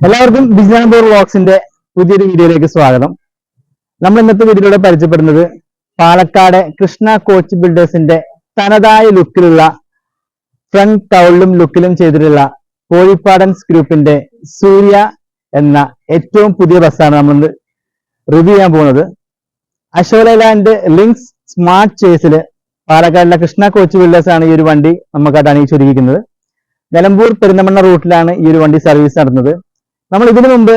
എല്ലാവർക്കും ബിസിനസ് വ്ളോഗ്സിന്റെ പുതിയൊരു വീഡിയോയിലേക്ക് സ്വാഗതം. നമ്മൾ ഇന്നത്തെ വീഡിയോയിലൂടെ പരിചയപ്പെടുന്നത് പാലക്കാട് കൃഷ്ണ കോച്ച് ബിൽഡേഴ്സിന്റെ തനതായ ലുക്കിലുള്ള ഫ്രണ്ട് കൗളിലും ലുക്കിലും ചെയ്തിട്ടുള്ള കോഴിപ്പാടൻസ് ഗ്രൂപ്പിന്റെ സൂര്യ എന്ന ഏറ്റവും പുതിയ ബസ്സാണ് നമ്മൾ റിവ്യൂ ചെയ്യാൻ പോകുന്നത്. അശോക് ലേലാൻഡ് ലിങ്ക്സ് സ്മാർട്ട് ചേസിൽ പാലക്കാടിലെ കൃഷ്ണ കോച്ച് ബിൽഡേഴ്സ് ആണ് ഈ ഒരു വണ്ടി നമുക്കത് അണിയിച്ചൊരുക്കുന്നത്. നിലമ്പൂർ പെരിന്തമണ്ണ റൂട്ടിലാണ് ഈ ഒരു വണ്ടി സർവീസ് നടത്തുന്നത്. നമ്മൾ ഇതിനു മുമ്പ്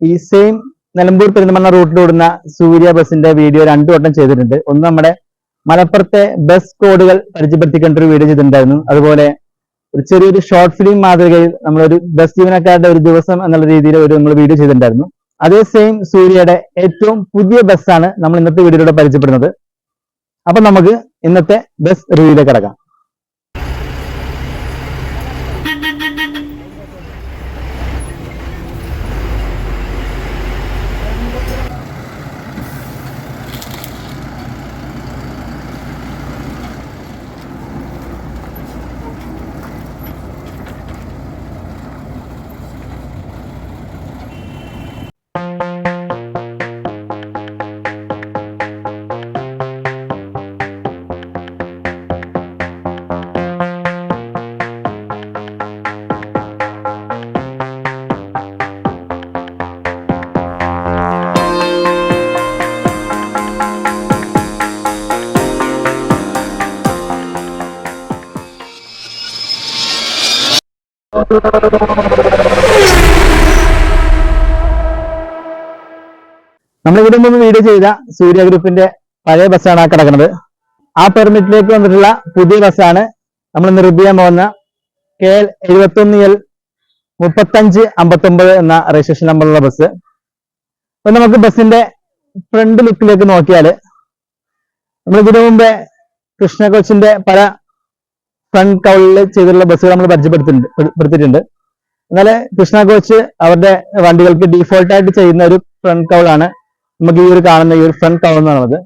ഈ സെയിം നിലമ്പൂർ പെരിന്തമണ്ണ റൂട്ടിലോടുന്ന സൂര്യ ബസിന്റെ വീഡിയോ 2 വട്ടം ചെയ്തിട്ടുണ്ട്. ഒന്ന് നമ്മുടെ മലപ്പുറത്തെ ബസ് കോഡുകൾ പരിചയപ്പെടുത്തിക്കൊണ്ട് ഒരു വീഡിയോ ചെയ്തിട്ടുണ്ടായിരുന്നു. അതുപോലെ ഒരു ചെറിയൊരു ഷോർട്ട് ഫിലിം മാതൃകയിൽ നമ്മളൊരു ബസ് ജീവനക്കാരുടെ ഒരു ദിവസം എന്നുള്ള രീതിയിൽ നമ്മൾ വീഡിയോ ചെയ്തിട്ടുണ്ടായിരുന്നു. അതേ സെയിം സൂര്യയുടെ ഏറ്റവും പുതിയ ബസ്സാണ് നമ്മൾ ഇന്നത്തെ വീഡിയോയിലൂടെ പരിചയപ്പെടുന്നത്. അപ്പൊ നമുക്ക് ഇന്നത്തെ ബസ് റിവ്യൂയിലേക്ക് കടക്കാം. നമ്മൾ ഇതിനു മുമ്പ് വീഡിയോ ചെയ്ത സൂര്യ ഗ്രൂപ്പിന്റെ പഴയ ബസ്സാണ് ആ കിടക്കുന്നത്. ആ പെർമിറ്റിലേക്ക് വന്നിട്ടുള്ള പുതിയ ബസ്സാണ് നമ്മൾ ഇന്ന് റിവ്യൂ ചെയ്യാൻ പോകുന്ന KL 71L 3559 എന്ന രജിസ്ട്രേഷൻ നമ്പറുള്ള ബസ്. അപ്പൊ നമുക്ക് ബസിന്റെ ഫ്രണ്ട് ലുക്കിലേക്ക് നോക്കിയാൽ നമ്മൾ ഇതിനു മുമ്പേ കൃഷ്ണ കോച്ചിന്റെ പല ഫ്രണ്ട് കൗളിൽ ചെയ്തിട്ടുള്ള ബസ്സുകൾ നമ്മൾ പരിചയപ്പെടുത്തിയിട്ടുണ്ട്. എന്നാൽ കൃഷ്ണ കോച്ച് അവരുടെ വണ്ടികൾക്ക് ഡീഫോൾട്ട് ആയിട്ട് ചെയ്യുന്ന ഒരു ഫ്രണ്ട് കൗളാണ് നമുക്ക് ഈ ഒരു കാണുന്ന ഈ ഒരു ഫ്രണ്ട് കൗൾ എന്ന് പറയുന്നത്.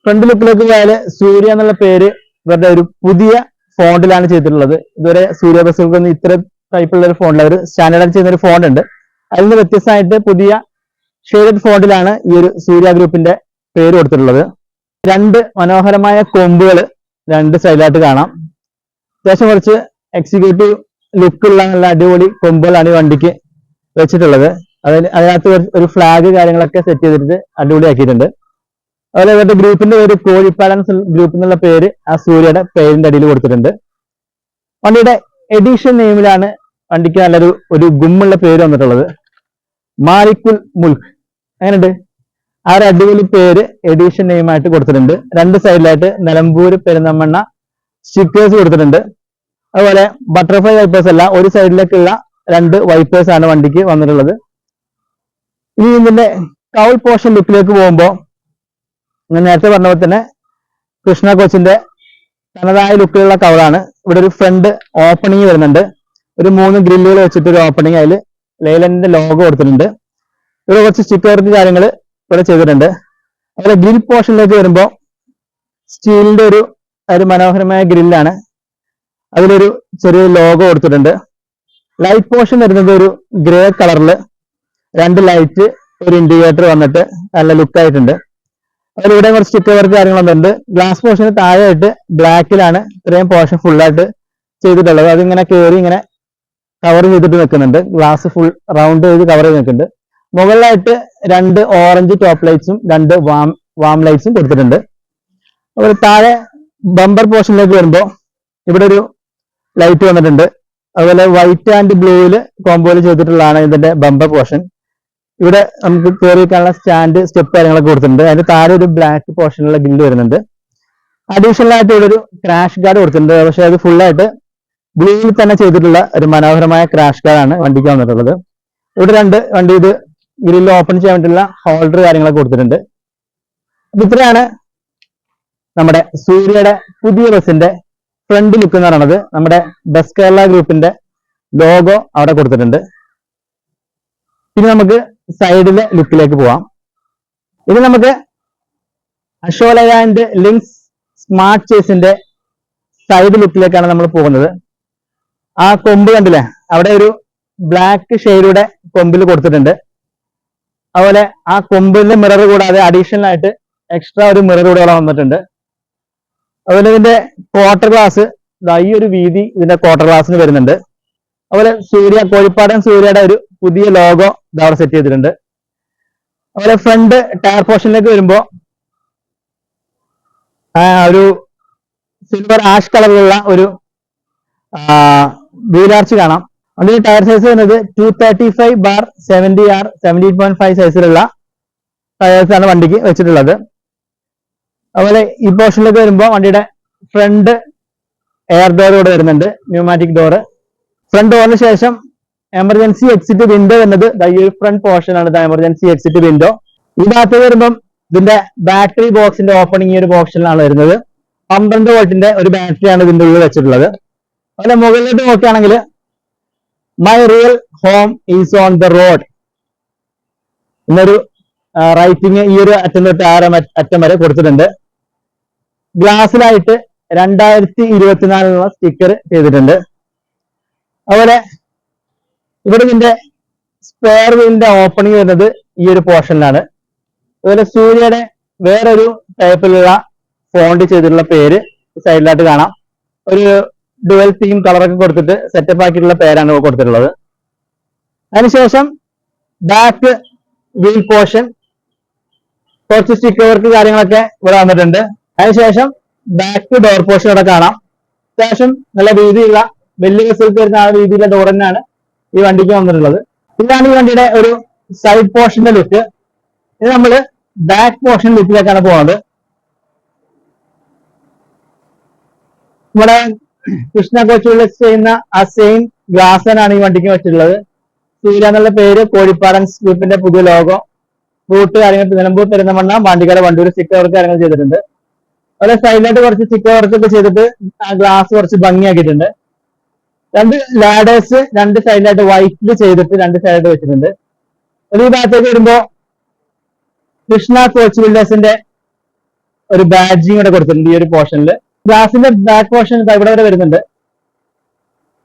ഫ്രണ്ട് ലുക്കിലേക്ക് പോയാൽ സൂര്യ എന്നുള്ള പേര് ഇവരുടെ ഒരു പുതിയ ഫോണ്ടിലാണ് ചെയ്തിട്ടുള്ളത്. ഇതുവരെ സൂര്യ ബസ്സുകൾക്കൊന്നും ഇത്ര ടൈപ്പുള്ള ഒരു ഫോണ്ടിൽ അവർ സ്റ്റാൻഡേർഡ് ചെയ്യുന്ന ഒരു ഫോണ്ട് ഉണ്ട്. അതിൽ നിന്ന് വ്യത്യസ്തമായിട്ട് പുതിയ ഷെയ്ഡഡ് ഫോണ്ടിലാണ് ഈ ഒരു സൂര്യ ഗ്രൂപ്പിന്റെ പേര് കൊടുത്തിട്ടുള്ളത്. 2 മനോഹരമായ കൊമ്പുകൾ 2 സൈഡിലായിട്ട് കാണാം. അത്യാവശ്യം കുറച്ച് എക്സിക്യൂട്ടീവ് ലുക്കുള്ള നല്ല അടിപൊളി കൊമ്പുകളാണ് ഈ വണ്ടിക്ക് വെച്ചിട്ടുള്ളത്. അതിനകത്ത് ഒരു ഫ്ലാഗ് കാര്യങ്ങളൊക്കെ സെറ്റ് ചെയ്തിട്ട് അടിപൊളിയാക്കിയിട്ടുണ്ട്. അതുപോലെ ഇവരുടെ ഗ്രൂപ്പിന്റെ പേര് കോഴിപ്പാടൻസ് ഗ്രൂപ്പ് എന്നുള്ള പേര് ആ സൂര്യയുടെ പേരിന്റെ അടിയിൽ കൊടുത്തിട്ടുണ്ട്. വണ്ടിയുടെ എഡിഷൻ നെയിമിലാണ് വണ്ടിക്ക് നല്ലൊരു ഗുമ്മുള്ള പേര് വന്നിട്ടുള്ളത്. മാലിക്കുൽ മുൽക്ക് അങ്ങനെയുണ്ട്. ആ ഒരു അടിപൊളി പേര് എഡിഷൻ നെയിമായിട്ട് കൊടുത്തിട്ടുണ്ട്. 2 സൈഡിലായിട്ട് നിലമ്പൂർ പെരിന്തമണ്ണ സ്റ്റിക്കേഴ്സ് കൊടുത്തിട്ടുണ്ട്. അതുപോലെ ബട്ടർഫ്ലൈ വൈപ്പേഴ്സ് അല്ല, ഒരു സൈഡിലേക്കുള്ള 2 വൈപ്പേഴ്സ് ആണ് വണ്ടിക്ക് വന്നിട്ടുള്ളത്. ഇനി ഇതിന്റെ കൗൾ പോർഷൻ ലുക്കിലേക്ക് പോകുമ്പോൾ ഞാൻ നേരത്തെ പറഞ്ഞ പോലെ തന്നെ കൃഷ്ണ കോച്ചിന്റെ തനതായ ലുക്കിലുള്ള കൗളാണ്. ഇവിടെ ഒരു ഫ്രണ്ട് ഓപ്പണിങ് വരുന്നുണ്ട്. ഒരു 3 ഗ്രില്ലുകൾ വെച്ചിട്ട് ഒരു ഓപ്പണിങ്, അതിൽ ലേലൻഡിന്റെ ലോഗോ കൊടുത്തിട്ടുണ്ട്. ഇവിടെ കുറച്ച് സ്റ്റിക്കർ കാര്യങ്ങൾ ഇവിടെ ചെയ്തിട്ടുണ്ട്. അതുപോലെ ഗ്രിൽ പോർഷനിലേക്ക് വരുമ്പോൾ സ്റ്റീലിന്റെ ഒരു മനോഹരമായ ഗ്രില്ലാണ്. അതിലൊരു ചെറിയ ലോഗോ കൊടുത്തിട്ടുണ്ട്. ലൈറ്റ് പോർഷൻ വരുന്നത് ഒരു ഗ്രേ കളറിൽ 2 ലൈറ്റ്, ഒരു ഇൻഡിക്കേറ്റർ വന്നിട്ട് നല്ല ലുക്കായിട്ടുണ്ട്. അതിലിവിടെ കുറച്ച് സ്റ്റിക്കർ വർക്ക് കാര്യങ്ങളൊന്നുണ്ട്. ഗ്ലാസ് പോർഷന് താഴെയായിട്ട് ബ്ലാക്കിലാണ് ഇത്രയും പോർഷൻ ഫുള്ളായിട്ട് ചെയ്തിട്ടുള്ളത്. അതിങ്ങനെ കയറി ഇങ്ങനെ കവർ ചെയ്തിട്ട് നിൽക്കുന്നുണ്ട്. ഗ്ലാസ് ഫുൾ റൗണ്ട് ചെയ്ത് കവർ ചെയ്ത് നിൽക്കുന്നുണ്ട്. മുകളിലായിട്ട് 2 ഓറഞ്ച് ടോപ്പ് ലൈറ്റ്സും 2 വാം ലൈറ്റ്സും കൊടുത്തിട്ടുണ്ട്. അതുപോലെ താഴെ ബമ്പർ പോർഷനിലേക്ക് വരുമ്പോൾ ഇവിടെ ഒരു ലൈറ്റ് വന്നിട്ടുണ്ട്. അതുപോലെ വൈറ്റ് ആൻഡ് ബ്ലൂവില് കോമ്പോയിൽ ചെയ്തിട്ടുള്ളതാണ് ഇതിന്റെ ബമ്പർ പോർഷൻ. ഇവിടെ നമുക്ക് കയറി വെക്കാനുള്ള സ്റ്റാൻഡ്, സ്റ്റെപ്പ് കാര്യങ്ങളൊക്കെ കൊടുത്തിട്ടുണ്ട്. അതിന്റെ താഴെ ഒരു ബ്ലാക്ക് പോർഷനുള്ള ഗ്രില്ല് വരുന്നുണ്ട്. അഡീഷണൽ ആയിട്ട് ഇവിടെ ഒരു ക്രാഷ് ഗാർഡ് കൊടുത്തിട്ടുണ്ട്. പക്ഷെ അത് ഫുള്ളായിട്ട് ബ്ലൂവിൽ തന്നെ ചെയ്തിട്ടുള്ള ഒരു മനോഹരമായ ക്രാഷ് ഗാർഡാണ് വണ്ടിക്ക് വന്നിട്ടുള്ളത്. ഇവിടെ 2 വണ്ടി ഇത് ഗ്രില്ല് ഓപ്പൺ ചെയ്യാൻ വേണ്ടിയിട്ടുള്ള ഹോൾഡർ കാര്യങ്ങളൊക്കെ കൊടുത്തിട്ടുണ്ട്. അപ്പൊ ഇത്രയാണ് നമ്മുടെ സൂര്യയുടെ പുതിയ ബസിന്റെ ഫ്രണ്ട് ലുക്ക് എന്ന് പറയുന്നത്. നമ്മുടെ ബസ് കേരള ഗ്രൂപ്പിന്റെ ലോഗോ അവിടെ കൊടുത്തിട്ടുണ്ട്. ഇനി നമുക്ക് സൈഡിലെ ലുക്കിലേക്ക് പോവാം. ഇത് നമുക്ക് അശോക് ലേലാൻഡ് ലിങ്ക്സ് സ്മാർട്ട് ചേസിന്റെ സൈഡ് ലുക്കിലേക്കാണ് നമ്മൾ പോകുന്നത്. ആ കൊമ്പ് കണ്ടില്ലേ, അവിടെ ഒരു ബ്ലാക്ക് ഷെയ്ഡൂടെ കൊമ്പിൽ കൊടുത്തിട്ടുണ്ട്. അതുപോലെ ആ കൊമ്പിന്റെ മിറർ കൂടാതെ അഡീഷണൽ ആയിട്ട് എക്സ്ട്രാ ഒരു മിറർ കൂടെ വന്നിട്ടുണ്ട്. അതുപോലെ ഇതിന്റെ ക്വാർട്ടർ ഗ്ലാസ് ഈ ഒരു വീതി ഇതിന്റെ ക്വാർട്ടർ ഗ്ലാസ്സിന് വരുന്നുണ്ട്. അതുപോലെ കോഴിപ്പാടൻ സൂര്യയുടെ ഒരു പുതിയ ലോഗോ അവിടെ സെറ്റ് ചെയ്തിട്ടുണ്ട്. അതുപോലെ ഫ്രണ്ട് ടയർ പോർഷനിലേക്ക് വരുമ്പോ ഒരു സിൽവർ ആഷ് കളറിലുള്ള ഒരു വീലാർച്ച് കാണാം. അതിന്റെ ടയർ സൈസ് വരുന്നത് 235/70R 17.5 സൈസിലുള്ള ടയേഴ്സ് ആണ് വണ്ടിക്ക് വെച്ചിട്ടുള്ളത്. അതുപോലെ ഈ പോർഷനിലേക്ക് വരുമ്പോൾ വണ്ടിയുടെ ഫ്രണ്ട് എയർ ഡോർ കൂടെ വരുന്നുണ്ട്, ന്യൂമാറ്റിക് ഡോറ്. ഫ്രണ്ട് ഡോറിന് ശേഷം എമർജൻസി എക്സിറ്റ് വിൻഡോ വരുന്നത് ഈ ഫ്രണ്ട് പോർഷൻ ആണ്. എമർജൻസി എക്സിറ്റ് വിൻഡോ ഈ ഭാഗത്ത് വരുമ്പം ഇതിന്റെ ബാറ്ററി ബോക്സിന്റെ ഓപ്പണിംഗ് ഈ ഒരു പോർഷനിലാണ് വരുന്നത്. 12 വോൾട്ടിന്റെ ഒരു ബാറ്ററിയാണ് ഇതിന്റെ ഉള്ളിൽ വെച്ചിട്ടുള്ളത്. അതുപോലെ മുകളിലോട്ട് നോക്കുകയാണെങ്കിൽ my real home is on the road എന്നൊരു റൈറ്റിംഗ് ഈ ഒരു അറ്റം തൊട്ട് അറ്റം വരെ കൊടുത്തിട്ടുണ്ട്. ഗ്ലാസ്സിലായിട്ട് 2024 സ്റ്റിക്കർ ചെയ്തിട്ടുണ്ട്. അതുപോലെ ഇവിടെ ഇതിന്റെ സ്പെയർ വീലിന്റെ ഓപ്പണിംഗ് വരുന്നത് ഈ ഒരു പോർഷനിലാണ്. അതുപോലെ സൂര്യയുടെ വേറൊരു ടൈപ്പിലുള്ള ഫോണ്ട് ചെയ്തിട്ടുള്ള പേര് സൈഡിലായിട്ട് കാണാം. ഒരു ഡുവൽ തീം കളറൊക്കെ കൊടുത്തിട്ട് സെറ്റപ്പ് ആക്കിയിട്ടുള്ള പേരാണ് കൊടുത്തിട്ടുള്ളത്. അതിനുശേഷം ബാക്ക് വീൽ പോർഷൻ കുറച്ച് സ്റ്റിക്കർ വർക്ക് കാര്യങ്ങളൊക്കെ ഇവിടെ വന്നിട്ടുണ്ട്. അതിനുശേഷം ബാക്ക് ഡോർ പോർഷൻ ഇവിടെ കാണാം. അത്യാവശ്യം നല്ല രീതിയിലുള്ള വലിയ ബസ്സുകൾക്ക് വരുന്ന ആ രീതിയിലുള്ള ഡോർ തന്നെയാണ് ഈ വണ്ടിക്ക് വന്നിട്ടുള്ളത്. ഇതാണ് ഈ വണ്ടിയുടെ ഒരു സൈഡ് പോർഷന്റെ ലുക്ക്. ഇത് നമ്മൾ ബാക്ക് പോർഷൻ ലുക്കിലേക്കാണ് പോകുന്നത്. നമ്മുടെ കൃഷ്ണ കോച്ച് ചെയ്യുന്ന ആ സെയിം ഗ്ലാസ് ആണ് ഈ വണ്ടിക്ക് വെച്ചിട്ടുള്ളത്. സൂര്യ എന്നുള്ള പേര്, കോഴിപ്പാടൻ ഗ്രൂപ്പിന്റെ പുതിയ ലോഗോ, റൂട്ട് കാര്യങ്ങൾ, നിലമ്പൂർ പെരുന്തമണ്ണ പാണ്ടിക്കാട് വണ്ടൂർ സ്റ്റിക്കർ വർക്ക് കാര്യങ്ങൾ ചെയ്തിട്ടുണ്ട്. അതുപോലെ സൈഡിലായിട്ട് കുറച്ച് സ്റ്റിക്കർ വർക്ക് ഒക്കെ ചെയ്തിട്ട് ആ ഗ്ലാസ് കുറച്ച് ഭംഗിയാക്കിയിട്ടുണ്ട്. 2 ലാഡേഴ്സ് 2 സൈഡിലായിട്ട് വൈറ്റിൽ ചെയ്തിട്ട് 2 സൈഡായിട്ട് വെച്ചിട്ടുണ്ട്. ഈ ഭാഗത്തേക്ക് വരുമ്പോ കൃഷ്ണ കോച്ച് ബിൽഡേഴ്സിന്റെ ഒരു ബാഡ്ജിങ് ഇവിടെ കൊടുത്തിട്ടുണ്ട് ഈ ഒരു പോർഷനിൽ. ഗ്ലാസിന്റെ ബാക്ക് പോർഷൻ ഇവിടെ വരെ വരുന്നുണ്ട്.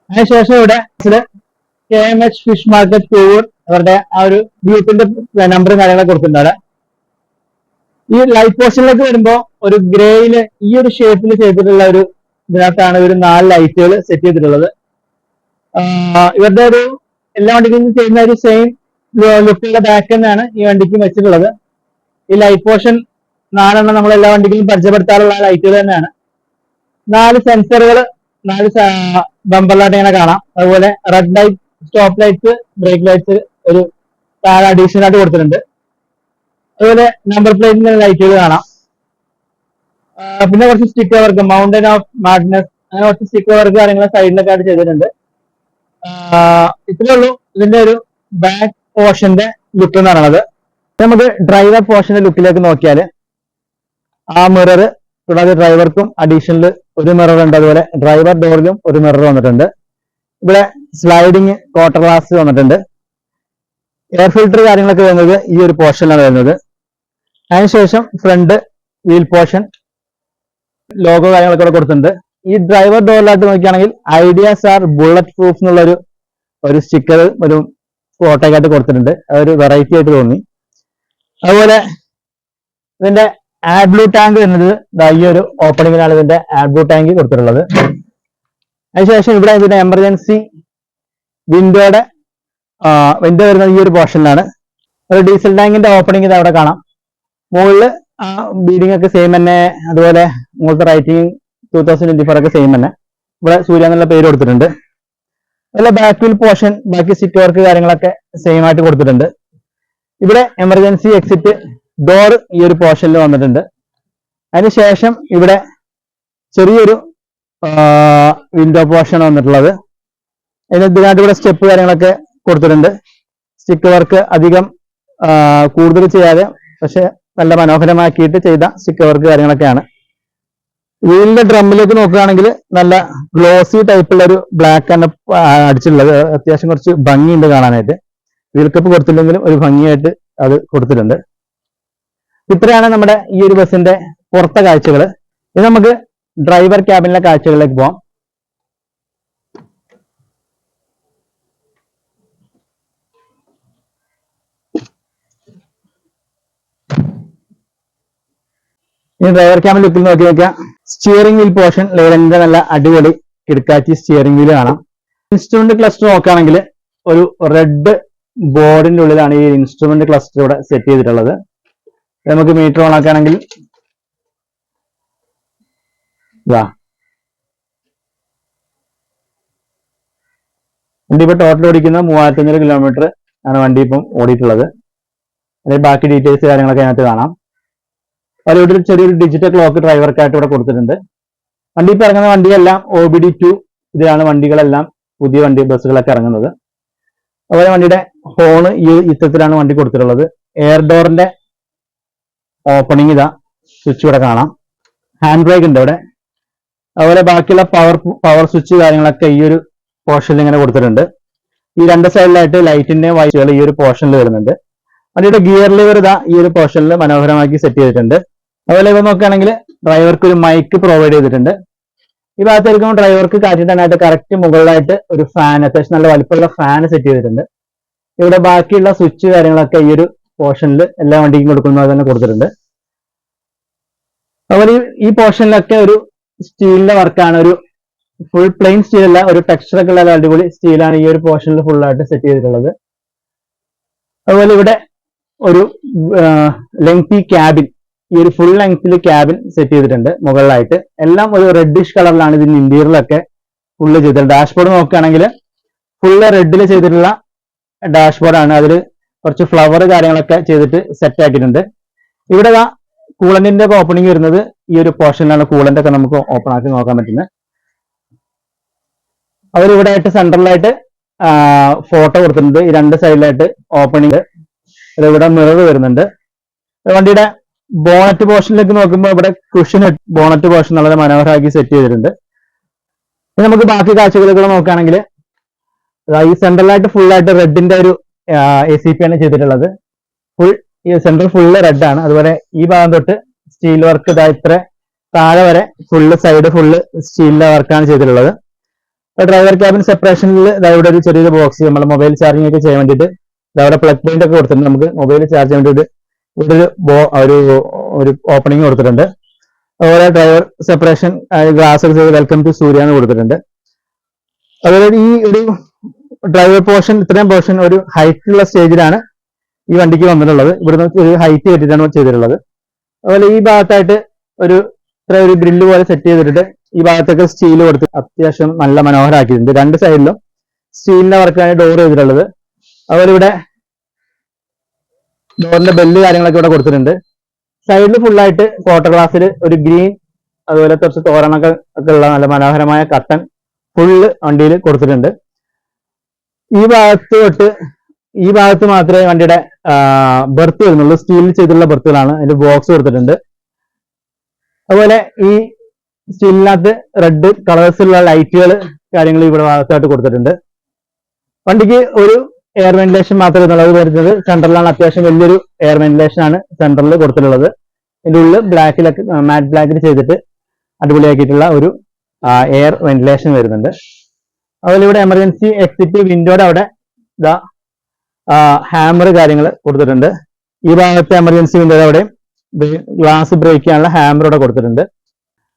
അതിനുശേഷം ഇവിടെ KMH ഫിഷ് മാർക്കറ്റ് ടൂർ അവരുടെ ആ ഒരു ഗ്രൂപ്പിന്റെ നമ്പറും കാര്യങ്ങളൊക്കെ കൊടുത്തിട്ടുണ്ട് അവിടെ. ഈ ലൈറ്റ് പോർഷനിലേക്ക് വരുമ്പോ ഒരു ഗ്രേയില് ഈ ഒരു ഷേപ്പിൽ ചെയ്തിട്ടുള്ള ഒരു ഇതിനകത്താണ് ഒരു 4 ലൈറ്റുകൾ സെറ്റ് ചെയ്തിട്ടുള്ളത്. ഇവരുടെ ഒരു എല്ലാ വണ്ടിക്കും ചെയ്യുന്ന ഒരു സെയിം ലുക്കുള്ള ബാക്ക് തന്നെയാണ് ഈ വണ്ടിക്കും വെച്ചിട്ടുള്ളത്. ഈ ലൈറ്റ് പോർഷൻ 4 നമ്മൾ എല്ലാ വണ്ടിക്കും പരിചയപ്പെടുത്താറുള്ള ലൈറ്റുകൾ തന്നെയാണ്. 4 സെൻസറുകൾ 4 ബമ്പർ ലൈറ്റ് ഇങ്ങനെ കാണാം. അതുപോലെ red light, stop lights, brake lights ഒരു താഴെ അഡീഷണൽ ആയിട്ട് കൊടുത്തിട്ടുണ്ട്. അതുപോലെ നമ്പർ പ്ലേറ്റിന്റെ ലൈറ്റുകൾ കാണാം. പിന്നെ കുറച്ച് sticker work, mountain of madness, അങ്ങനെ കുറച്ച് സ്റ്റിക്കർ വർക്ക് കാര്യങ്ങൾ സൈഡിലൊക്കെ ആയിട്ട് ചെയ്തിട്ടുണ്ട്. ഇത്രയേ ഉള്ളൂ ഇതിന്റെ ഒരു ബാക്ക് പോർഷന്റെ ലുക്ക് എന്ന് പറയുന്നത്. നമുക്ക് ഡ്രൈവർ പോർഷന്റെ ലുക്കിലേക്ക് നോക്കിയാൽ ആ മിറർ, കൂടാതെ ഡ്രൈവർക്കും അഡീഷണൽ ഒരു മിറർ ഉണ്ട്. അതുപോലെ ഡ്രൈവർ ഡോറിലും ഒരു മിറർ വന്നിട്ടുണ്ട്. ഇവിടെ സ്ലൈഡിങ് ക്വാർട്ടർ ഗ്ലാസ് വന്നിട്ടുണ്ട്. എയർ ഫിൽട്ടർ കാര്യങ്ങളൊക്കെ വരുന്നത് ഈ ഒരു പോർഷനിലാണ് വരുന്നത്. അതിനുശേഷം ഫ്രണ്ട് വീൽ പോർഷൻ ലോഗോ കാര്യങ്ങളൊക്കെ ഇവിടെ കൊടുത്തിട്ടുണ്ട്. ഈ ഡ്രൈവർ ഡോറിലായിട്ട് നോക്കുകയാണെങ്കിൽ ഐഡിയാസ് ആർ ബുള്ളറ്റ് പ്രൂഫ് എന്നുള്ള ഒരു സ്റ്റിക്കർ ഒരു ഫോട്ടോയ്ക്കായിട്ട് കൊടുത്തിട്ടുണ്ട്. അതൊരു വെറൈറ്റി ആയിട്ട് തോന്നി. അതുപോലെ ഇതിന്റെ ആഡ് ബ്ലൂ ടാങ്ക് വരുന്നത് ഈ ഒരു ഓപ്പണിങ്ങിലാണ് ഇതിന്റെ ആഡ് ബ്ലൂ ടാങ്ക് കൊടുത്തിട്ടുള്ളത്. അതിനുശേഷം ഇവിടെ ഇതിന്റെ എമർജൻസി വിൻഡോ വരുന്നത് ഈ ഒരു പോർഷനിലാണ്. ഒരു ഡീസൽ ടാങ്കിന്റെ ഓപ്പണിംഗ് ഇത് അവിടെ കാണാം. മുകളിൽ ബീഡിംഗ് ഒക്കെ സെയിം തന്നെ. അതുപോലെ മുകളിലത്തെ റൈറ്റിംഗ് 2024 ഒക്കെ സെയിം തന്നെ. ഇവിടെ സൂര്യ എന്നുള്ള പേര് കൊടുത്തിട്ടുണ്ട്. അതുപോലെ ബാക്ക് വീൽ പോർഷൻ, ബാക്കി സീറ്റ് വർക്ക് കാര്യങ്ങളൊക്കെ സെയിം ആയിട്ട് കൊടുത്തിട്ടുണ്ട്. ഇവിടെ എമർജൻസി എക്സിറ്റ് ഡോർ ഈ ഒരു പോർഷനിൽ വന്നിട്ടുണ്ട്. അതിനുശേഷം ഇവിടെ ചെറിയൊരു വിൻഡോ പോർഷൻ വന്നിട്ടുള്ളത്. ഇതിനകത്ത് ഇവിടെ സ്റ്റെപ്പ് കാര്യങ്ങളൊക്കെ കൊടുത്തിട്ടുണ്ട്. സ്റ്റിക്കർ വർക്ക് അധികം കൂടുതൽ ചെയ്യാതെ പക്ഷെ നല്ല മനോഹരമാക്കിയിട്ട് ചെയ്ത സ്റ്റിക്കർ വർക്ക് കാര്യങ്ങളൊക്കെയാണ്. വീലിന്റെ ഡ്രമ്മിലേക്ക് നോക്കുകയാണെങ്കിൽ നല്ല ഗ്ലോസി ടൈപ്പുള്ള ഒരു ബ്ലാക്ക് ആണ് അടിച്ചിട്ടുള്ളത്. അത്യാവശ്യം കുറച്ച് ഭംഗിയുണ്ട് കാണാനായിട്ട്. വീൽ കപ്പ് കൊടുത്തില്ലെങ്കിലും ഒരു ഭംഗിയായിട്ട് അത് കൊടുത്തിട്ടുണ്ട്. ഇത്രയാണ് നമ്മുടെ ഈ ഒരു ബസിന്റെ പുറത്തെ കാഴ്ചകൾ. ഇനി നമുക്ക് ഡ്രൈവർ ക്യാബിനിലെ കാഴ്ചകളിലേക്ക് പോകാം. ഇനി ഡ്രൈവർ ക്യാബിൻ ലുക്കിൽ നോക്കി നോക്കാം. സ്റ്റിയറിംഗ് വീൽ പോർഷൻ ലെവലിന്റെ നല്ല അടിപൊളി കിടക്കാച്ചി സ്റ്റിയറിംഗ് വീല് കാണാം. ഇൻസ്ട്രുമെന്റ് ക്ലസ്റ്റർ നോക്കുകയാണെങ്കിൽ ഒരു റെഡ് ബോർഡിന്റെ ഉള്ളിലാണ് ഈ ഇൻസ്ട്രുമെന്റ് ക്ലസ്റ്റർ ഇവിടെ സെറ്റ് ചെയ്തിട്ടുള്ളത്. നമുക്ക് മീറ്റർ ഓൺ ആക്കുകയാണെങ്കിൽ വണ്ടി ഇപ്പൊ ടോട്ടൽ ഓടിക്കുന്ന 3500 കിലോമീറ്റർ ആണ് വണ്ടി ഇപ്പം ഓടിയിട്ടുള്ളത്. അതിൽ ബാക്കി ഡീറ്റെയിൽസ് കാര്യങ്ങളൊക്കെ അതിനകത്ത് കാണാം. അതിലൂടെ ചെറിയൊരു ഡിജിറ്റൽ ക്ലോക്ക് ഡ്രൈവർക്കായിട്ട് ഇവിടെ കൊടുത്തിട്ടുണ്ട്. വണ്ടി ഇപ്പൊ ഇറങ്ങുന്ന വണ്ടിയെല്ലാം OBD2 ഇതിലാണ് വണ്ടികളെല്ലാം പുതിയ ബസ്സുകളൊക്കെ ഇറങ്ങുന്നത്. അതുപോലെ വണ്ടിയുടെ ഹോണ് ഈ ഇത്തരത്തിലാണ് വണ്ടി കൊടുത്തിട്ടുള്ളത്. എയർ ഡോറിന്റെ ഓപ്പണിംഗ് സ്വിച്ച് ഇവിടെ കാണാം. ഹാൻഡ് ബ്രേക്ക് ഉണ്ട് ഇവിടെ. അതുപോലെ ബാക്കിയുള്ള പവർ സ്വിച്ച് കാര്യങ്ങളൊക്കെ ഈ ഒരു പോർഷനിൽ ഇങ്ങനെ കൊടുത്തിട്ടുണ്ട്. ഈ രണ്ട് സൈഡിലായിട്ട് ലൈറ്റിന്റെ വൈറ്റുകൾ ഈ ഒരു പോർഷനിൽ വരുന്നുണ്ട്. വണ്ടിയുടെ ഗിയർ ലിവർ ഈ ഒരു പോർഷനിൽ മനോഹരമാക്കി സെറ്റ് ചെയ്തിട്ടുണ്ട്. അതുപോലെ ഇവ നോക്കുകയാണെങ്കിൽ ഡ്രൈവർക്ക് ഒരു മൈക്ക് പ്രൊവൈഡ് ചെയ്തിട്ടുണ്ട്. ഈ ഭാഗത്തായിരിക്കും ഡ്രൈവർക്ക് കാറ്റിടാനായിട്ട് കറക്റ്റ് മുകളിലായിട്ട് ഒരു ഫാൻ, അത്യാവശ്യം നല്ല വലിപ്പമുള്ള ഫാൻ സെറ്റ് ചെയ്തിട്ടുണ്ട്. ഇവിടെ ബാക്കിയുള്ള സ്വിച്ച് കാര്യങ്ങളൊക്കെ ഈ ഒരു പോർഷനിൽ എല്ലാ വണ്ടിക്കും കൊടുക്കുന്നത് തന്നെ കൊടുത്തിട്ടുണ്ട്. അതുപോലെ ഈ പോർഷനിലൊക്കെ ഒരു സ്റ്റീലിന്റെ വർക്കാണ്. ഒരു ഫുൾ പ്ലെയിൻ സ്റ്റീൽ അല്ല, ഒരു ടെക്സ്ചർ ഒക്കെ ഉള്ള അടിപൊളി സ്റ്റീലാണ് ഈ ഒരു പോർഷനിൽ ഫുൾ ആയിട്ട് സെറ്റ് ചെയ്തിട്ടുള്ളത്. അതുപോലെ ഇവിടെ ഒരു ലെങ്തി ക്യാബിൻ, ഈ ഒരു ഫുൾ ലെങ്ത്തിൽ ക്യാബിൻ സെറ്റ് ചെയ്തിട്ടുണ്ട് മുകളിലായിട്ട്. എല്ലാം ഒരു റെഡിഷ് കളറിലാണ് ഇതിന്റെ ഇന്റീരിയറിലൊക്കെ ഫുള്ള് ചെയ്തിട്ടുള്ളത്. ഡാഷ്ബോർഡ് നോക്കുകയാണെങ്കിൽ ഫുള്ള് റെഡിൽ ചെയ്തിട്ടുള്ള ഡാഷ്ബോർഡാണ്. അതിൽ കുറച്ച് ഫ്ലവർ കാര്യങ്ങളൊക്കെ ചെയ്തിട്ട് സെറ്റ് ആക്കിയിട്ടുണ്ട്. ഇവിടെ കൂളന്റിന്റെ ഒക്കെ ഓപ്പണിംഗ് വരുന്നത് ഈ ഒരു പോർഷനിലാണ്. കൂളന്റ് ഒക്കെ നമുക്ക് ഓപ്പൺ ആക്കി നോക്കാൻ പറ്റുന്നത്. അവരിവിടെ ആയിട്ട് സെൻട്രലായിട്ട് ഫോട്ടോ കൊടുത്തിട്ടുണ്ട്. ഈ രണ്ട് സൈഡിലായിട്ട് ഓപ്പണിംഗ്. ഇവിടെ മിറർ വരുന്നുണ്ട്. വണ്ടിയുടെ ബോണറ്റ് പോർഷനിലേക്ക് നോക്കുമ്പോൾ ഇവിടെ കുഷൻ ബോണറ്റ് പോർഷൻ വളരെ മനോഹരമാക്കി സെറ്റ് ചെയ്തിട്ടുണ്ട്. ഇനി നമുക്ക് ബാക്കി കാഴ്ചകളൊക്കെ നോക്കുകയാണെങ്കിൽ ഈ സെൻട്രലായിട്ട് ഫുള്ളായിട്ട് റെഡിന്റെ ഒരു ACP ആണ് ചെയ്തിട്ടുള്ളത്. ഫുൾ ഈ സെൻട്രൽ ഫുള്ള് റെഡ് ആണ്. അതുപോലെ ഈ ഭാഗം തൊട്ട് സ്റ്റീൽ വർക്ക് ഇത്ര താഴെ വരെ ഫുള്ള് സൈഡ് ഫുള്ള് സ്റ്റീലിന്റെ വർക്കാണ് ചെയ്തിട്ടുള്ളത്. ഡ്രൈവർ ക്യാബിൻ സെപ്പറേഷനിൽ ഇവിടെ ഒരു ചെറിയൊരു ബോക്സ് നമ്മൾ മൊബൈൽ ചാർജിങ് ഒക്കെ ചെയ്യാൻ വേണ്ടിയിട്ട് അവിടെ പ്ലഗ് പോയിന്റ് ഒക്കെ കൊടുത്തിട്ടുണ്ട്. നമുക്ക് മൊബൈൽ ചാർജ് ചെയ്യാൻ വേണ്ടിയിട്ട് ഇവിടെ ഒരു ഓപ്പണിംഗ് കൊടുത്തിട്ടുണ്ട്. അതുപോലെ ഡ്രൈവർ സെപ്പറേഷൻ ഗ്ലാസ് ഒക്കെ വെൽക്കം ടു സൂര്യ എന്ന് കൊടുത്തിട്ടുണ്ട്. അതുപോലെ ഈ ഒരു ഡ്രൈവർ പോർഷൻ, ഇത്രയും പോർഷൻ ഒരു ഹൈറ്റ് ഉള്ള സ്റ്റേജിലാണ് ഈ വണ്ടിക്ക് വന്നിട്ടുള്ളത്. ഇവിടുന്ന് ഒരു ഹൈറ്റ് കെട്ടിട്ടാണ് ചെയ്തിട്ടുള്ളത്. അതുപോലെ ഈ ഭാഗത്തായിട്ട് ഒരു ഗ്രില്ല് പോലെ സെറ്റ് ചെയ്തിട്ട് ഈ ഭാഗത്തൊക്കെ സ്റ്റീൽ കൊടുത്ത് അത്യാവശ്യം നല്ല മനോഹരമാക്കിയിട്ടുണ്ട്. രണ്ട് സൈഡിലും സ്റ്റീലിന്റെ വർക്കാണ് ഡോർ ചെയ്തിട്ടുള്ളത്. അതുപോലെ ഇവിടെ ഡോറിന്റെ ബെല്ല് കാര്യങ്ങളൊക്കെ ഇവിടെ കൊടുത്തിട്ടുണ്ട്. സൈഡിൽ ഫുള്ളായിട്ട് ക്വാർട്ടർ ഗ്ലാസ്സിൽ ഒരു ഗ്രീൻ, അതുപോലെ കുറച്ച് തോരണൊക്കെ ഒക്കെ ഉള്ള നല്ല മനോഹരമായ കട്ടൻ ഫുള്ള് വണ്ടിയിൽ കൊടുത്തിട്ടുണ്ട്. ഈ ഭാഗത്ത് മാത്രമേ വണ്ടിയുടെ ബെർത്ത് വരുന്നുള്ളൂ. സ്റ്റീലിൽ ചെയ്തിട്ടുള്ള ബെർത്തുകളാണ്. അതിന്റെ ബോക്സ് കൊടുത്തിട്ടുണ്ട്. അതുപോലെ ഈ സ്റ്റീലിനകത്ത് റെഡ് കളേഴ്സിലുള്ള ലൈറ്റുകൾ കാര്യങ്ങൾ ഇവിടെ ഭാഗത്തായിട്ട് കൊടുത്തിട്ടുണ്ട്. വണ്ടിക്ക് ഒരു എയർ വെന്റിലേഷൻ മാത്രമേ ഉള്ളത് വരുന്നത്. സെൻട്രലാണ് അത്യാവശ്യം വലിയൊരു എയർ വെന്റിലേഷൻ ആണ് സെൻട്രലിൽ കൊടുത്തിട്ടുള്ളത്. ഇതിന്റെ ഉള്ളിൽ ബ്ലാക്കിലൊക്കെ മാറ്റ് ബ്ലാക്കിൽ ചെയ്തിട്ട് അടിപൊളിയാക്കിയിട്ടുള്ള ഒരു എയർ വെന്റിലേഷൻ വരുന്നുണ്ട്. അതുപോലെ ഇവിടെ എമർജൻസി എക്സിറ്റ് വിൻഡോയുടെ അവിടെ ഹാമർ കാര്യങ്ങൾ കൊടുത്തിട്ടുണ്ട്. ഈ ഭാഗത്തെ എമർജൻസി വിൻഡോയുടെ അവിടെ ഗ്ലാസ് ബ്രേക്ക് ചെയ്യാനുള്ള ഹാമർ ഇവിടെ കൊടുത്തിട്ടുണ്ട്.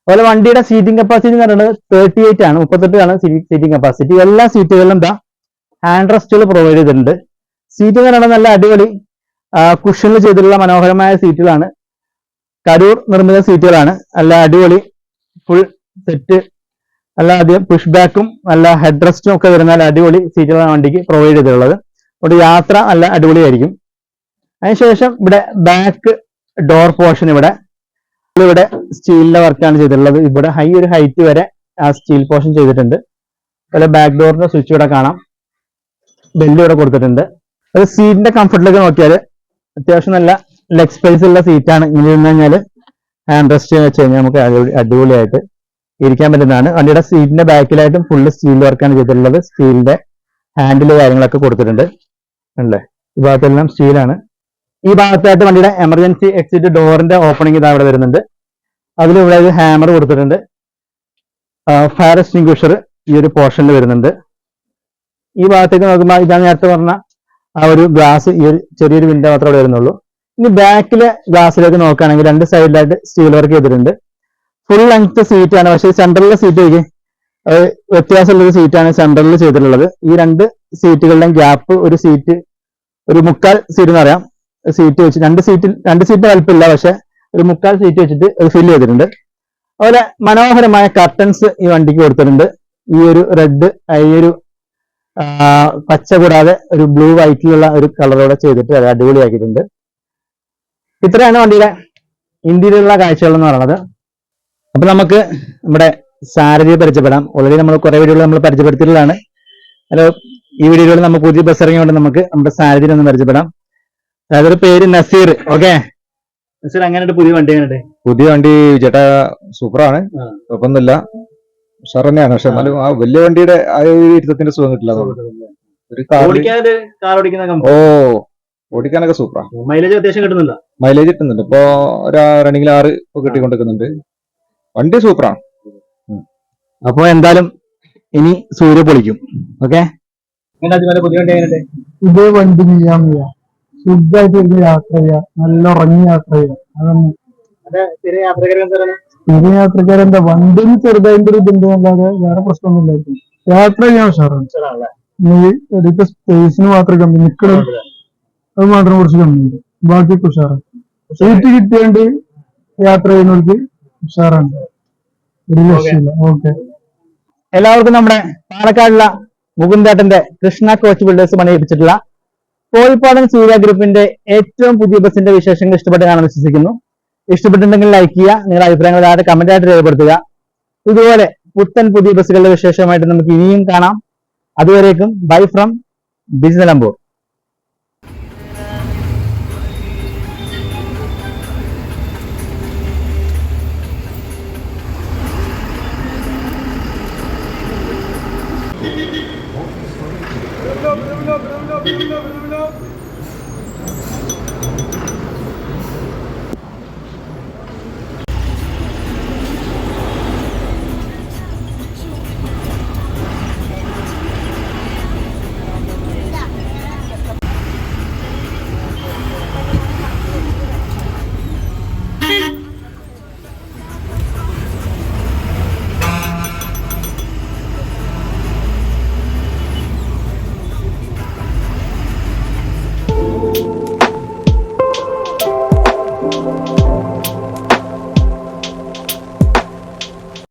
അതുപോലെ വണ്ടിയുടെ സീറ്റിംഗ് കപ്പാസിറ്റി എന്ന് പറയുന്നത് 38 ആണ്, 38 ആണ് സീറ്റിംഗ് കപ്പാസിറ്റി. എല്ലാ സീറ്റുകളിലും ഹാൻഡ് റെസ്റ്റുകൾ പ്രൊവൈഡ് ചെയ്തിട്ടുണ്ട്. സീറ്റ് എന്ന് പറയുന്നത് നല്ല അടിപൊളി കുഷനിൽ ചെയ്തിട്ടുള്ള മനോഹരമായ സീറ്റുകളാണ്. കരൂർ നിർമ്മിത സീറ്റുകളാണ്. നല്ല അടിപൊളി ഫുൾ സെറ്റ്, നല്ല അധികം പുഷ് ബാക്കും നല്ല ഹെഡ് റെസ്റ്റും ഒക്കെ വരുന്ന നല്ല അടിപൊളി സീറ്റുകളാണ് വണ്ടിക്ക് പ്രൊവൈഡ് ചെയ്തിട്ടുള്ളത്. അതുകൊണ്ട് യാത്ര നല്ല അടിപൊളിയായിരിക്കും. അതിനുശേഷം ഇവിടെ ബാക്ക് ഡോർ പോർഷൻ ഇവിടെ സ്റ്റീലിന്റെ വർക്കാണ് ചെയ്തിട്ടുള്ളത്. ഇവിടെ ഒരു ഹൈറ്റ് വരെ ആ സ്റ്റീൽ പോർഷൻ ചെയ്തിട്ടുണ്ട്. അതുപോലെ ബാക്ക് ഡോറിന്റെ സ്വിച്ച് ഇവിടെ കാണാം. ബെല്ല് ഇവിടെ കൊടുത്തിട്ടുണ്ട്. അത് സീറ്റിന്റെ കംഫർട്ടിലേക്ക് നോക്കിയാൽ അത്യാവശ്യം നല്ല ലെഗ് സ്പേസ് ഉള്ള സീറ്റാണ്. ഇങ്ങനെ ഇരുന്ന് കഴിഞ്ഞാൽ ഹാൻഡ് റെസ്റ്റ് വെച്ച് കഴിഞ്ഞാൽ നമുക്ക് അടിപൊളിയായിട്ട് ഇരിക്കാൻ പറ്റുന്നതാണ്. വണ്ടിയുടെ സീറ്റിന്റെ ബാക്കിലായിട്ടും ഫുള്ള് സ്റ്റീൽ വർക്കാണ് ചെയ്തിട്ടുള്ളത്. സ്റ്റീലിന്റെ ഹാൻഡിൽ കാര്യങ്ങളൊക്കെ കൊടുത്തിട്ടുണ്ട് അല്ലേ. ഈ ഭാഗത്തെല്ലാം സ്റ്റീലാണ്. ഈ ഭാഗത്തായിട്ട് വണ്ടിയുടെ എമർജൻസി എക്സിറ്റ് ഡോറിന്റെ ഓപ്പണിംഗ് ഇതാ ഇവിടെ വരുന്നുണ്ട്. അതിലിവിടെ ഒരു ഹാമർ കൊടുത്തിട്ടുണ്ട്. ഫയർ എക്സ്റ്റിംഗ്വിഷർ ഈ ഒരു പോർഷനിൽ വരുന്നുണ്ട്. ഈ ഭാഗത്തേക്ക് നോക്കുമ്പോൾ ഇതാണ് നേരത്തെ പറഞ്ഞ ആ ഒരു ഗ്ലാസ്, ഈ ഒരു ചെറിയൊരു വിൻഡോ മാത്രമേ അവിടെ വരുന്നുള്ളൂ. ഇനി ബാക്കിലെ ഗ്ലാസ്സിലേക്ക് നോക്കുകയാണെങ്കിൽ 2 സൈഡിലായിട്ട് സ്റ്റീൽ വർക്ക് ചെയ്തിട്ടുണ്ട്. ഫുൾ ലെങ്ത് സീറ്റ് ആണ്. പക്ഷേ സെൻട്രലിലെ സീറ്റ് വ്യത്യാസമുള്ള സീറ്റാണ് സെൻട്രലിൽ ചെയ്തിട്ടുള്ളത്. ഈ 2 സീറ്റുകളുടെയും ഗ്യാപ്പ് ഒരു സീറ്റ്, ഒരു 1/4 സീറ്റ് എന്ന് പറയാം, സീറ്റ് വെച്ച് 2 സീറ്റ് വലുപ്പമില്ല, പക്ഷെ ഒരു 1/4 സീറ്റ് വെച്ചിട്ട് ഫില്ല് ചെയ്തിട്ടുണ്ട്. അതുപോലെ മനോഹരമായ കർട്ടൻസ് ഈ വണ്ടിക്ക് കൊടുത്തിട്ടുണ്ട്. ഈ ഒരു റെഡ്, ഈ ഒരു പച്ച കൂടാതെ ഒരു ബ്ലൂ വൈറ്റിലുള്ള ഒരു കളറോടെ ചെയ്തിട്ട് അത് അടിപൊളിയാക്കിയിട്ടുണ്ട്. ഇത്രയാണ് വണ്ടിയുടെ ഇന്ത്യയിലുള്ള കാഴ്ചകൾ എന്ന് പറയുന്നത്. അപ്പൊ നമുക്ക് നമ്മുടെ സാരഥിയെ പരിചയപ്പെടാം. ഓൾറെഡി നമ്മൾ കുറെ വീഡിയോകൾ നമ്മൾ പരിചയപ്പെടുത്തിയിട്ടുള്ളതാണ്. ഹലോ, ഈ വീഡിയോയിൽ നമ്മൾ പുതിയ ബസ് ഇറങ്ങിയോണ്ട് നമുക്ക് നമ്മുടെ സാരഥിനെ ഒന്ന് പരിചയപ്പെടാം. അതൊരു പേര് നസീർ. ഓക്കെ നസീർ, അങ്ങനെ പുതിയ വണ്ടി എങ്ങനെയുണ്ട്? പുതിയ വണ്ടി ചേട്ടാ സൂപ്പറാണ്, കുഴപ്പമൊന്നുമില്ല, ഉഷാർ തന്നെയാണ്. പക്ഷെ എന്നാലും ആ വലിയ വണ്ടിയുടെ ആ ഒരു ഇരുത്തത്തിന്റെ സുഖം കിട്ടില്ല. ഒരു ഓടിക്കാനൊക്കെ സൂപ്പറാ. മൈലേജ് അത്യാവശ്യം കിട്ടുന്നില്ല? മൈലേജ് കിട്ടുന്നുണ്ട്. ഇപ്പൊ ഒരു റണ്ണിങ്ങിൽ 6 കിട്ടിക്കൊണ്ടിരിക്കുന്നുണ്ട്. വണ്ടി സൂപ്പറാണ്. അപ്പൊ എന്തായാലും ഇനി സൂര്യ പൊളിക്കും. ഓക്കെ, പുതിയ വണ്ടി എങ്ങനെയുണ്ട്? ഇതേ വണ്ടി ചെയ്യാൻ സുഖമായിട്ട് ഇരുന്ന് യാത്ര ചെയ്യാം, നല്ല ഉറങ്ങി യാത്ര ചെയ്യാം. അതൊന്നും സ്ഥിര യാത്രക്കാരെന്താ വണ്ടിന് ചെറുതായിട്ട് ഒരു ഇതുണ്ട് അല്ലാതെ വേറെ പ്രശ്നമൊന്നുമില്ലായിരിക്കും. യാത്ര ചെയ്യാൻ ഉഷാറാണ്. എടുത്ത സ്പേസിന് മാത്രം കമ്മി, നിക്കണം അത് മാത്രം കുറച്ച് കമ്മിയുണ്ട്, ബാക്കിയൊക്കെ ഉഷാറാണ്. സീറ്റ് കിട്ടിയോണ്ട് യാത്ര ചെയ്യുന്നവർക്ക് ഉഷാറാണ്, ഒരു ലക്ഷ്യമില്ല. ഓക്കെ, എല്ലാവർക്കും നമ്മുടെ പാലക്കാടുള്ള മുകുന്ദേട്ടന്റെ കൃഷ്ണ കോച്ച് ബിൽഡേഴ്സ് പണിയിപ്പിച്ചിട്ടുള്ള കോഴിപ്പാടൻ സൂര്യ ഗ്രൂപ്പിന്റെ ഏറ്റവും പുതിയ ബസിന്റെ വിശേഷങ്ങൾ ഇഷ്ടപ്പെട്ട് കാണാൻ വിശ്വസിക്കുന്നു. ഇഷ്ടപ്പെട്ടിട്ടുണ്ടെങ്കിൽ ലൈക്ക് ചെയ്യുക, നിങ്ങളുടെ അഭിപ്രായങ്ങൾ താഴെ കമന്റ് ആയിട്ട് രേഖപ്പെടുത്തുക. ഇതുപോലെ പുത്തൻ പുതിയ ബസ്സുകളുടെ വിശേഷമായിട്ട് നമുക്ക് ഇനിയും കാണാം. അതുവരേക്കും ബൈ ഫ്രം ബിസ് നിലമ്പൂർ.